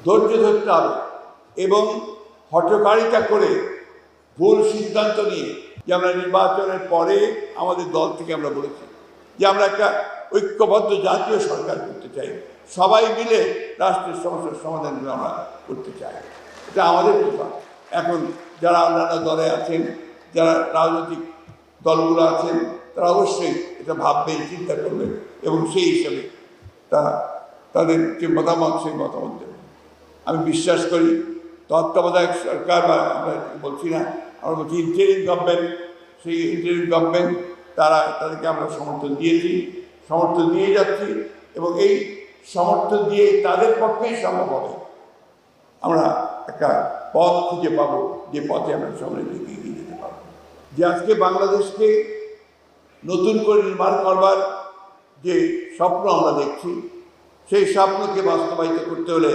ধৈর্য ধরতে হবে এবং হঠকারিতা করে ভুল সিদ্ধান্ত নিয়ে যে আমরা নির্বাচনের পরে আমাদের দল থেকে আমরা বলেছি যে আমরা একটা ঐক্যবদ্ধ জাতীয় সরকার করতে চাই, সবাই মিলে রাষ্ট্রের সমস্যার সমাধান আমরা করতে চাই। এটা আমাদের কথা। এখন যারা অন্যান্য দলে আছেন, যারা রাজনৈতিক দলগুলো আছেন, তারা অবশ্যই এটা ভাববেন, চিন্তা করবেন এবং সেই হিসাবে তারা তাদের যে মতামত সেই মতামত দেবেন। আমি বিশ্বাস করি তত্ত্বাবধায়ক সরকার বা আমরা বলছি না, আমরা বলছি ইন্টারিম গভর্নমেন্ট, সেই ইন্টারিম গভর্নমেন্ট তাদেরকে আমরা সমর্থন দিয়েছি, সমর্থন দিয়ে যাচ্ছি এবং এই সমর্থন দিয়ে তাদের পক্ষেই সম্ভব হবে আমরা একটা পথ খুঁজে পাবো, যে পথে আমরা সামনে এগিয়ে যেতে পারবো। যে আজকে বাংলাদেশকে নতুন করে নির্মাণ করবার যে স্বপ্ন আমরা দেখছি, সেই স্বপ্নকে বাস্তবায়িত করতে হলে